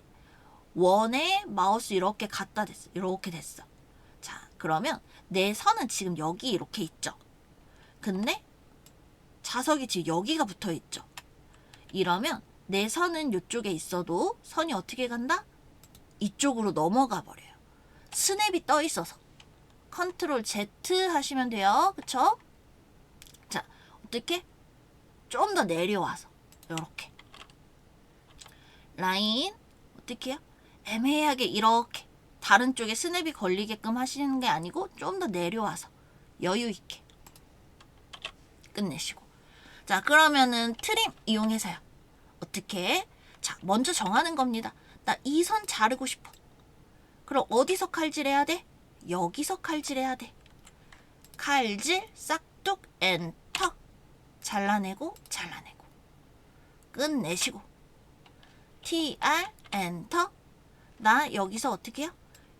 원에 마우스 이렇게 갖다 댔어. 이렇게 됐어. 자, 그러면 내 선은 지금 여기 이렇게 있죠. 근데 자석이 지금 여기가 붙어 있죠. 이러면 내 선은 이쪽에 있어도 선이 어떻게 간다? 이쪽으로 넘어가 버려요. 스냅이 떠 있어서. 컨트롤 Z 하시면 돼요. 그쵸? 자, 어떻게? 좀 더 내려와서 이렇게 라인 어떻게 해요? 애매하게 이렇게 다른 쪽에 스냅이 걸리게끔 하시는 게 아니고 좀 더 내려와서 여유 있게 끝내시고. 자, 그러면은 트림 이용해서요. 어떻게? 자, 먼저 정하는 겁니다. 나 이 선 자르고 싶어. 그럼 어디서 칼질해야 돼? 여기서 칼질해야 돼. 칼질 싹둑 엔터. 잘라내고 끝내시고 tr 엔터. 나 여기서 어떻게 해요?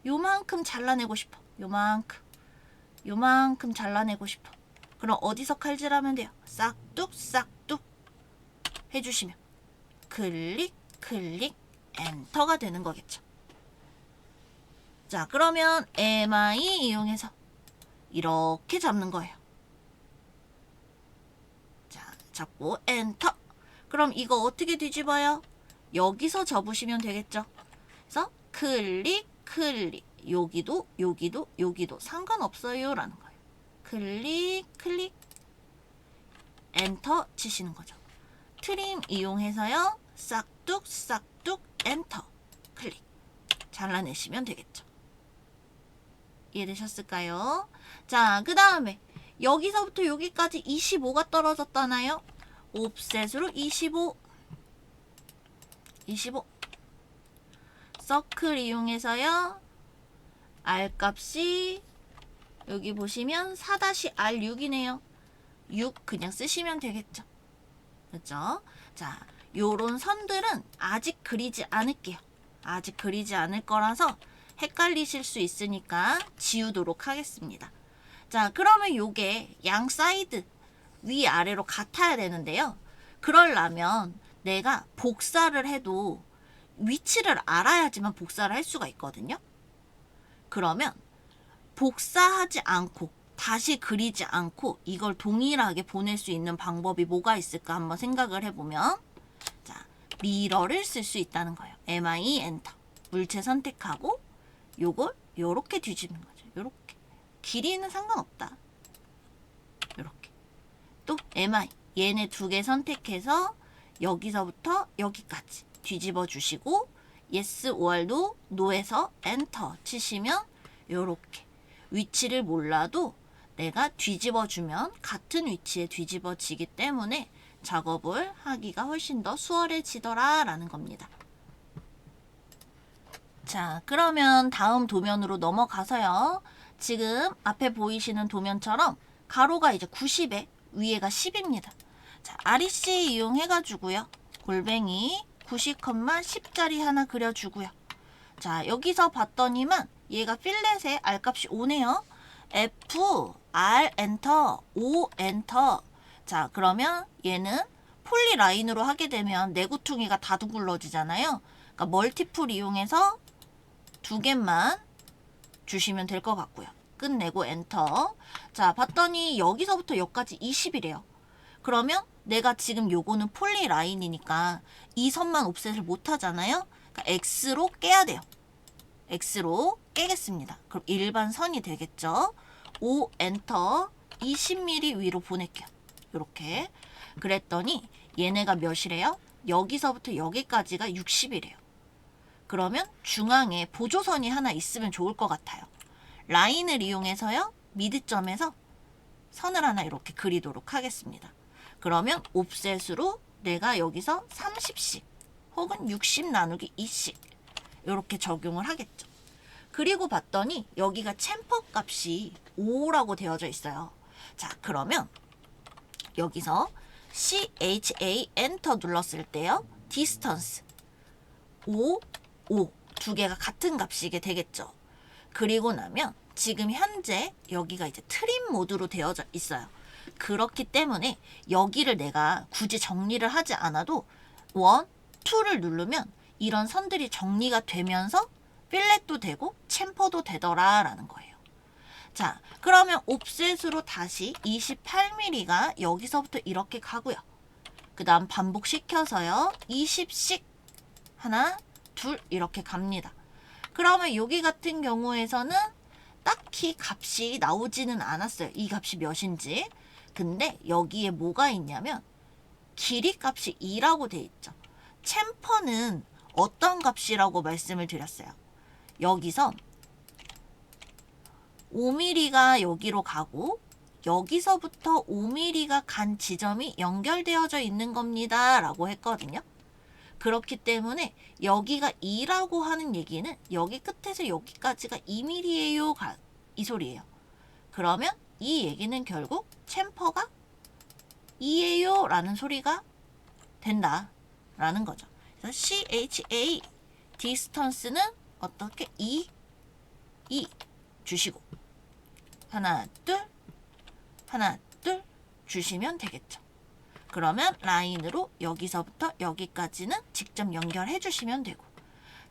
요만큼 잘라내고 싶어. 요만큼 잘라내고 싶어. 그럼 어디서 칼질하면 돼요? 싹둑 해주시면 클릭 엔터가 되는 거겠죠. 자, 그러면 MI 이용해서 이렇게 잡는 거예요. 자, 잡고 엔터. 그럼 이거 어떻게 뒤집어요? 여기서 접으시면 되겠죠. 그래서 클릭 여기도 상관없어요 라는 거예요. 클릭 엔터 치시는 거죠. 트림 이용해서요. 싹둑 엔터 클릭. 잘라내시면 되겠죠. 이해되셨을까요? 자, 그 다음에 여기서부터 여기까지 25가 떨어졌잖아요. 옵셋으로 25 서클 이용해서요. R값이 여기 보시면 4-R6이네요. 6 그냥 쓰시면 되겠죠. 그렇죠? 자, 요런 선들은 아직 그리지 않을게요. 아직 그리지 않을 거라서 헷갈리실 수 있으니까 지우도록 하겠습니다. 자, 그러면 요게 양 사이드 위아래로 같아야 되는데요. 그러려면 내가 복사를 해도 위치를 알아야지만 복사를 할 수가 있거든요. 그러면 복사하지 않고 다시 그리지 않고 이걸 동일하게 보낼 수 있는 방법이 뭐가 있을까 한번 생각을 해보면, 자, 미러를 쓸 수 있다는 거예요. MI 엔터. 물체 선택하고 요걸 요렇게 뒤집는 거죠. 요렇게. 길이는 상관없다. 요렇게. 또 MI. 얘네 두 개 선택해서 여기서부터 여기까지 뒤집어 주시고 yes or no, no에서 엔터 치시면 요렇게. 위치를 몰라도 내가 뒤집어 주면 같은 위치에 뒤집어지기 때문에 작업을 하기가 훨씬 더 수월해지더라 라는 겁니다. 자, 그러면 다음 도면으로 넘어가서요. 지금 앞에 보이시는 도면처럼 가로가 이제 90에 위에가 10입니다. 자, REC 이용해가지고요. 골뱅이 90,10짜리 하나 그려주고요. 자, 여기서 봤더니만 얘가 필렛의 R값이 5네요. F, R, 엔터, O, 엔터. 자, 그러면 얘는 폴리라인으로 하게 되면 내구퉁이가 다 둥글러지잖아요. 그러니까 멀티플 이용해서 두 개만 주시면 될 것 같고요. 끝내고 엔터. 자, 봤더니 여기서부터 여기까지 20이래요. 그러면 내가 지금 요거는 폴리라인이니까 이 선만 옵셋을 못 하잖아요. 그러니까 X로 깨야 돼요. X로 깨겠습니다. 그럼 일반 선이 되겠죠. O 엔터 20mm 위로 보낼게요. 이렇게. 그랬더니 얘네가 몇이래요? 여기서부터 여기까지가 60이래요. 그러면 중앙에 보조선이 하나 있으면 좋을 것 같아요. 라인을 이용해서요. 미드점에서 선을 하나 이렇게 그리도록 하겠습니다. 그러면 옵셋으로 내가 여기서 30씩 혹은 60 나누기 2씩 이렇게 적용을 하겠죠. 그리고 봤더니 여기가 챔퍼 값이 5라고 되어져 있어요. 자, 그러면 여기서 CHA 엔터 눌렀을 때요. 디스턴스 5, 5 두 개가 같은 값이게 되겠죠. 그리고 나면 지금 현재 여기가 이제 트림 모드로 되어져 있어요. 그렇기 때문에 여기를 내가 굳이 정리를 하지 않아도 1, 2를 누르면 이런 선들이 정리가 되면서 필렛도 되고 챔퍼도 되더라 라는 거예요. 자, 그러면 옵셋으로 다시 28mm가 여기서부터 이렇게 가고요. 그 다음 반복시켜서요. 20씩 하나, 둘 이렇게 갑니다. 그러면 여기 같은 경우에서는 딱히 값이 나오지는 않았어요. 이 값이 몇인지. 근데 여기에 뭐가 있냐면 길이 값이 2라고 돼 있죠. 챔퍼는 어떤 값이라고 말씀을 드렸어요. 여기서 5mm가 여기로 가고 여기서부터 5mm가 간 지점이 연결되어져 있는 겁니다. 라고 했거든요. 그렇기 때문에 여기가 2라고 하는 얘기는 여기 끝에서 여기까지가 2mm예요. 이 소리예요. 그러면 이 얘기는 결국 챔퍼가 2예요. 라는 소리가 된다. 라는 거죠. 그래서 CHA 디스턴스는 어떻게 2 주시고 하나 둘 주시면 되겠죠. 그러면 라인으로 여기서부터 여기까지는 직접 연결해 주시면 되고.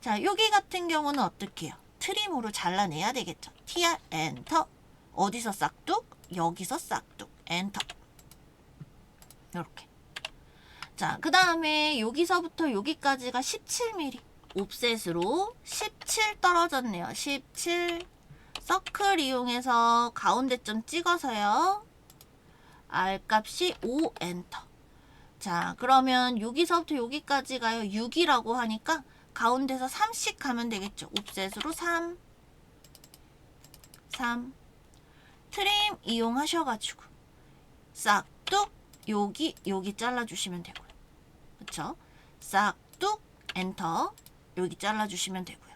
자, 여기 같은 경우는 어떻게 해요? 트림으로 잘라내야 되겠죠. TR 엔터. 어디서 싹둑? 여기서 싹둑. 엔터. 이렇게. 자, 그 다음에 여기서부터 여기까지가 17mm. 옵셋으로 17 떨어졌네요. 17. 서클 이용해서 가운데 점 찍어서요. R값이 5 엔터. 자, 그러면 여기서부터 여기까지가요. 6이라고 하니까 가운데서 3씩 가면 되겠죠. 옵셋으로 3. 트림 이용하셔가지고 싹둑 여기 잘라주시면 되고요. 그쵸? 싹둑 엔터 여기 잘라주시면 되고요.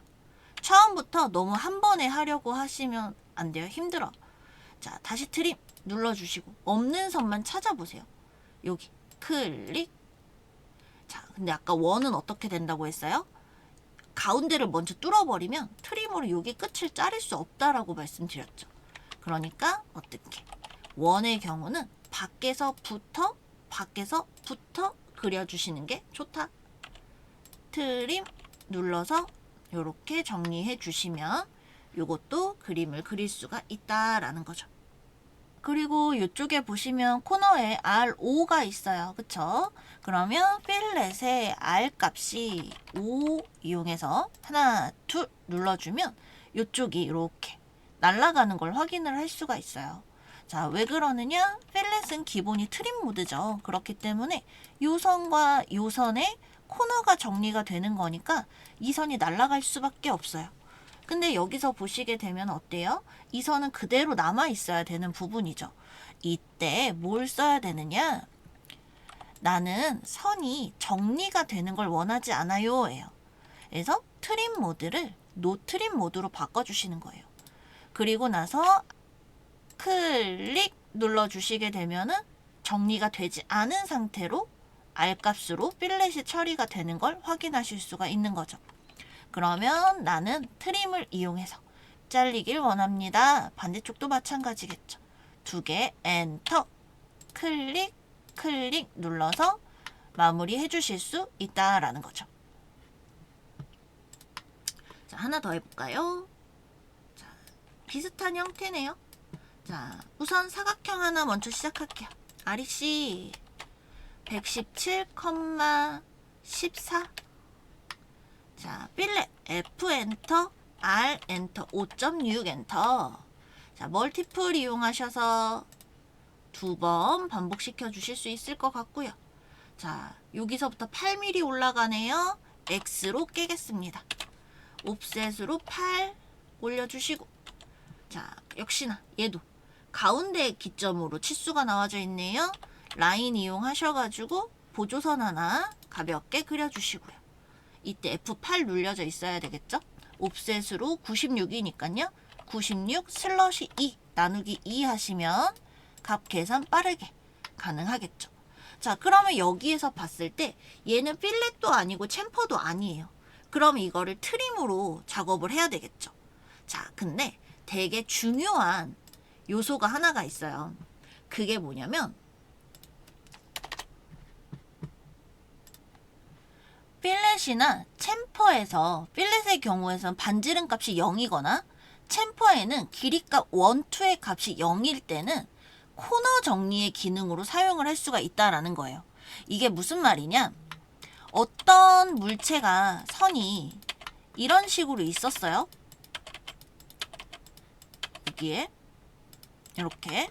처음부터 너무 한 번에 하려고 하시면 안 돼요. 힘들어. 자, 다시 트림 눌러주시고 없는 선만 찾아보세요. 여기 클릭. 자, 근데 아까 원은 어떻게 된다고 했어요? 가운데를 먼저 뚫어버리면 트림으로 여기 끝을 자를 수 없다라고 말씀드렸죠. 그러니까 어떻게? 원의 경우는 밖에서부터 그려주시는 게 좋다. 트림 눌러서 이렇게 정리해 주시면 이것도 그림을 그릴 수가 있다라는 거죠. 그리고 이쪽에 보시면 코너에 R5가 있어요. 그쵸? 그러면 필렛의 R 값이 5 이용해서 하나, 둘 눌러주면 이쪽이 이렇게 날아가는 걸 확인을 할 수가 있어요. 자, 왜 그러느냐? 필렛은 기본이 트림 모드죠. 그렇기 때문에 요 선과 요 선의 코너가 정리가 되는 거니까 이 선이 날아갈 수밖에 없어요. 근데 여기서 보시게 되면 어때요? 이 선은 그대로 남아 있어야 되는 부분이죠. 이때 뭘 써야 되느냐? 나는 선이 정리가 되는 걸 원하지 않아요 예요. 그래서 트림 모드를 노 트림 모드로 바꿔주시는 거예요. 그리고 나서 클릭 눌러주시게 되면은 정리가 되지 않은 상태로 R값으로 필렛이 처리가 되는 걸 확인하실 수가 있는 거죠. 그러면 나는 트림을 이용해서 잘리길 원합니다. 반대쪽도 마찬가지겠죠. 두 개 엔터 클릭 클릭 눌러서 마무리해 주실 수 있다라는 거죠. 자, 하나 더 해볼까요? 자, 비슷한 형태네요. 자, 우선 사각형 하나 먼저 시작할게요. REC 117,14. 자, 필렛 F 엔터, R 엔터, 5.6 엔터. 자, 멀티플 이용하셔서 2번 반복시켜 주실 수 있을 것 같고요. 자, 여기서부터 8mm 올라가네요. X로 깨겠습니다. 옵셋으로 8 올려주시고, 자, 역시나 얘도 가운데 기점으로 치수가 나와져 있네요. 라인 이용하셔가지고 보조선 하나 가볍게 그려주시고요. 이때 F8 눌려져 있어야 되겠죠? 옵셋으로 96이니까요. 96 슬러시 2 나누기 2 하시면 값 계산 빠르게 가능하겠죠. 자, 그러면 여기에서 봤을 때 얘는 필렛도 아니고 챔퍼도 아니에요. 그럼 이거를 트림으로 작업을 해야 되겠죠. 자, 근데 되게 중요한 요소가 하나가 있어요. 그게 뭐냐면 필렛이나 챔퍼에서 필렛의 경우에선 반지름 값이 0이거나 챔퍼에는 길이값 1, 2의 값이 0일 때는 코너 정리의 기능으로 사용을 할 수가 있다라는 거예요. 이게 무슨 말이냐? 어떤 물체가 선이 이런 식으로 있었어요. 여기에 이렇게.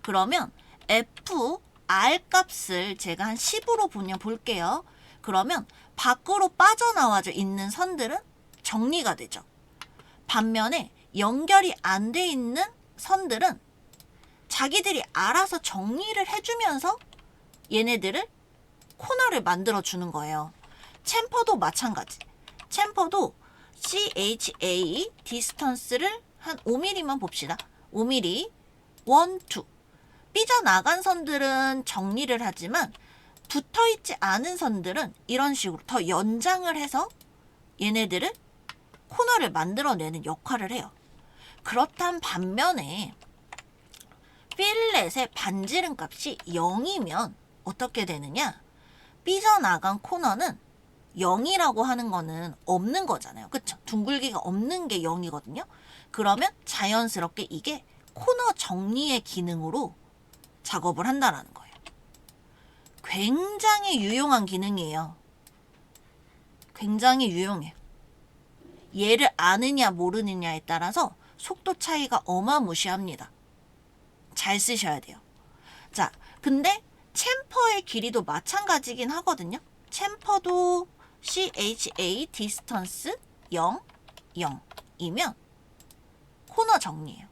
그러면 F, R 값을 제가 한 10으로 볼게요. 그러면 밖으로 빠져나와져 있는 선들은 정리가 되죠. 반면에 연결이 안 돼 있는 선들은 자기들이 알아서 정리를 해주면서 얘네들을 코너를 만들어 주는 거예요. 챔퍼도 마찬가지. 챔퍼도 CHA 디스턴스를 한 5mm만 봅시다. 5mm 1, 2 삐져나간 선들은 정리를 하지만 붙어있지 않은 선들은 이런 식으로 더 연장을 해서 얘네들을 코너를 만들어내는 역할을 해요. 그렇단 반면에 필렛의 반지름 값이 0이면 어떻게 되느냐? 삐져나간 코너는 0이라고 하는 거는 없는 거잖아요. 그쵸? 둥글기가 없는 게 0이거든요. 그러면 자연스럽게 이게 코너 정리의 기능으로 작업을 한다는 거예요. 굉장히 유용한 기능이에요. 굉장히 유용해요. 얘를 아느냐 모르느냐에 따라서 속도 차이가 어마무시합니다. 잘 쓰셔야 돼요. 자, 근데 챔퍼의 길이도 마찬가지긴 하거든요. 챔퍼도 CHA 디스턴스 0, 0이면 코너 정리예요.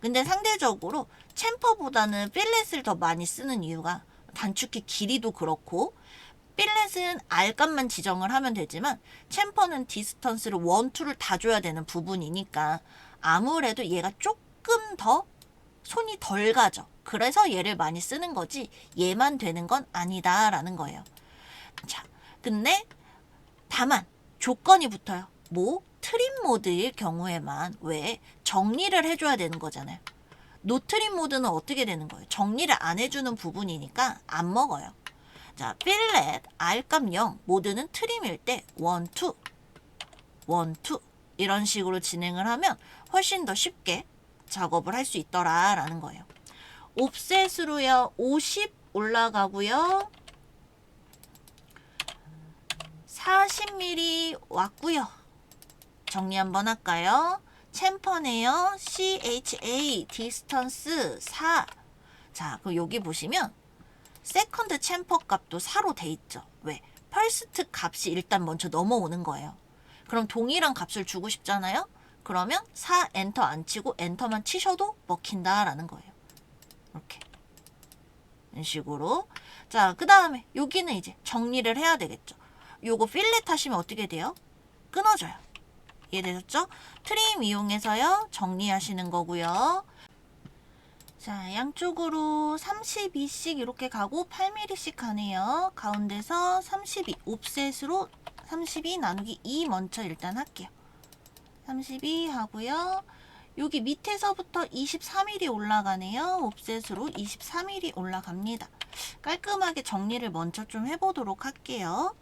근데 상대적으로 챔퍼보다는 필렛을 더 많이 쓰는 이유가 단축키 길이도 그렇고 필렛은 R값만 지정을 하면 되지만 챔퍼는 디스턴스를 1, 2를 다 줘야 되는 부분이니까 아무래도 얘가 조금 더 손이 덜 가죠. 그래서 얘를 많이 쓰는 거지 얘만 되는 건 아니다라는 거예요. 자, 근데 다만 조건이 붙어요. 뭐? 트림 모드일 경우에만 왜 정리를 해줘야 되는 거잖아요. 노트림 모드는 어떻게 되는 거예요? 정리를 안 해주는 부분이니까 안 먹어요. 자, 필렛 R값 0 모드는 트림일 때 1, 2 1, 2 이런 식으로 진행을 하면 훨씬 더 쉽게 작업을 할 수 있더라라는 거예요. 옵셋으로요. 50 올라가고요. 40mm 왔고요. 정리 한번 할까요? 챔퍼네요. CHA 디스턴스 4. 자, 그럼 여기 보시면 세컨드 챔퍼 값도 4로 돼 있죠. 왜? 퍼스트 값이 일단 먼저 넘어오는 거예요. 그럼 동일한 값을 주고 싶잖아요. 그러면 4 엔터 안 치고 엔터만 치셔도 먹힌다라는 거예요. 이렇게. 이런 식으로. 자, 그 다음에 여기는 이제 정리를 해야 되겠죠. 요거 필렛 하시면 어떻게 돼요? 끊어져요. 이해되셨죠? 트림 이용해서요. 정리하시는 거고요. 자, 양쪽으로 32씩 이렇게 가고 8mm씩 가네요. 가운데서 32 옵셋으로 32 나누기 2 먼저 일단 할게요. 32 하고요. 여기 밑에서부터 23mm 올라가네요. 옵셋으로 23mm 올라갑니다. 깔끔하게 정리를 먼저 좀 해보도록 할게요.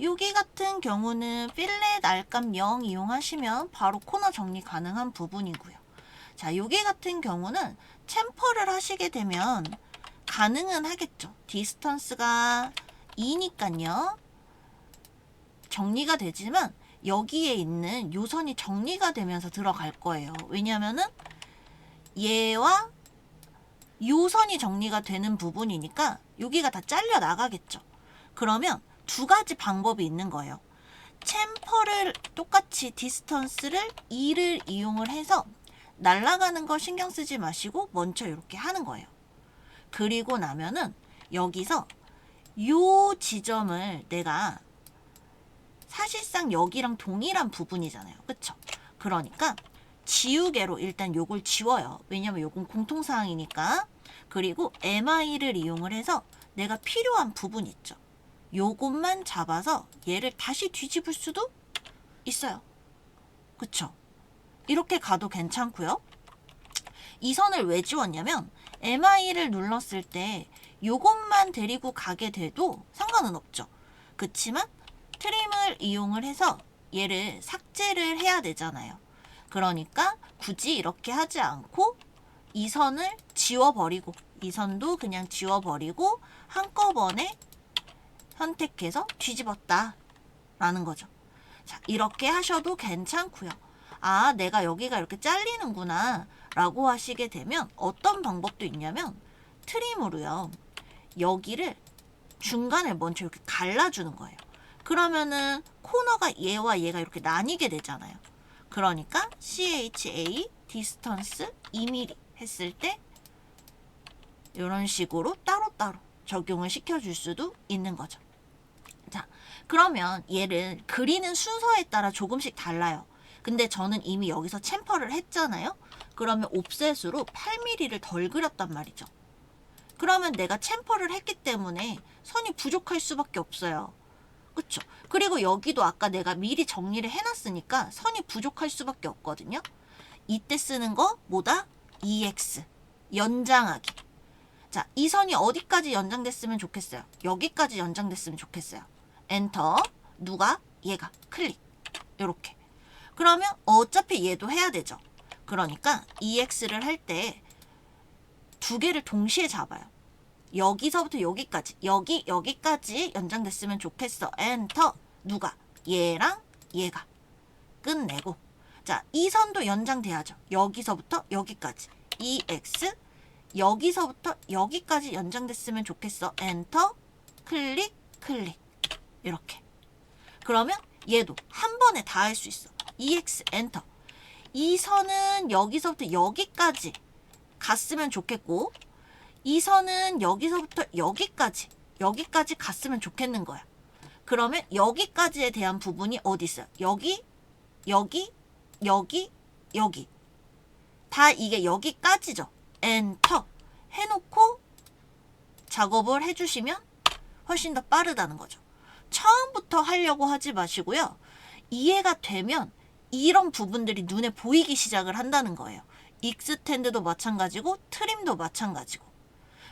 여기 같은 경우는 필렛 알감 0 이용하시면 바로 코너 정리 가능한 부분이고요. 자, 여기 같은 경우는 챔퍼를 하시게 되면 가능은 하겠죠. 디스턴스가 2니까요. 정리가 되지만 여기에 있는 요선이 정리가 되면서 들어갈 거예요. 왜냐면은 얘와 요선이 정리가 되는 부분이니까 여기가 다 잘려 나가겠죠. 그러면 두 가지 방법이 있는 거예요. 챔퍼를 똑같이 디스턴스를 2를 이용을 해서 날아가는 거 신경 쓰지 마시고 먼저 이렇게 하는 거예요. 그리고 나면은 여기서 요 지점을 내가 사실상 여기랑 동일한 부분이잖아요. 그쵸? 그러니까 지우개로 일단 요걸 지워요. 왜냐면 요건 공통사항이니까. 그리고 MI를 이용을 해서 내가 필요한 부분 있죠. 요것만 잡아서 얘를 다시 뒤집을 수도 있어요. 그쵸? 이렇게 가도 괜찮고요. 이 선을 왜 지웠냐면 MI를 눌렀을 때 요것만 데리고 가게 돼도 상관은 없죠. 그치만 트림을 이용을 해서 얘를 삭제를 해야 되잖아요. 그러니까 굳이 이렇게 하지 않고 이 선을 지워버리고 이 선도 그냥 지워버리고 한꺼번에 선택해서 뒤집었다 라는 거죠. 자, 이렇게 하셔도 괜찮고요. 아, 내가 여기가 이렇게 잘리는구나 라고 하시게 되면 어떤 방법도 있냐면 트림으로요. 여기를 중간에 먼저 이렇게 갈라주는 거예요. 그러면은 코너가 얘와 얘가 이렇게 나뉘게 되잖아요. 그러니까 CHA 디스턴스 2mm 했을 때 이런 식으로 따로따로 적용을 시켜줄 수도 있는 거죠. 자, 그러면 얘를 그리는 순서에 따라 조금씩 달라요. 근데 저는 이미 여기서 챔퍼를 했잖아요. 그러면 옵셋으로 8mm를 덜 그렸단 말이죠. 그러면 내가 챔퍼를 했기 때문에 선이 부족할 수밖에 없어요. 그쵸? 그리고 여기도 아까 내가 미리 정리를 해놨으니까 선이 부족할 수밖에 없거든요. 이때 쓰는 거 뭐다? EX 연장하기. 자, 이 선이 어디까지 연장됐으면 좋겠어요? 여기까지 연장됐으면 좋겠어요. 엔터. 누가? 얘가. 클릭. 이렇게. 그러면 어차피 얘도 해야 되죠. 그러니까 EX를 할 때 두 개를 동시에 잡아요. 여기서부터 여기까지, 여기까지 연장됐으면 좋겠어. 엔터. 누가? 얘랑 얘가. 끝내고. 자, 이 선도 연장돼야죠. 여기서부터 여기까지. EX. 여기서부터 여기까지 연장됐으면 좋겠어. 엔터. 클릭, 클릭. 이렇게. 그러면 얘도 한 번에 다 할 수 있어. EX, 엔터. 이 선은 여기서부터 여기까지 갔으면 좋겠고, 이 선은 여기서부터 여기까지 갔으면 좋겠는 거야. 그러면 여기까지에 대한 부분이 어디 있어요? 여기, 여기, 여기, 여기. 다 이게 여기까지죠. 엔터 해놓고 작업을 해주시면 훨씬 더 빠르다는 거죠. 처음부터 하려고 하지 마시고요. 이해가 되면 이런 부분들이 눈에 보이기 시작을 한다는 거예요. 익스텐드도 마찬가지고 트림도 마찬가지고.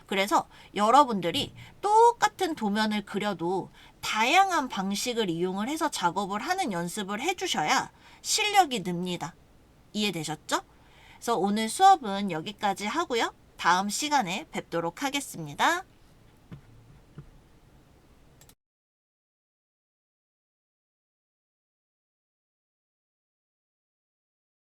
그래서 여러분들이 똑같은 도면을 그려도 다양한 방식을 이용을 해서 작업을 하는 연습을 해주셔야 실력이 늡니다. 이해되셨죠? 그래서 오늘 수업은 여기까지 하고요. 다음 시간에 뵙도록 하겠습니다.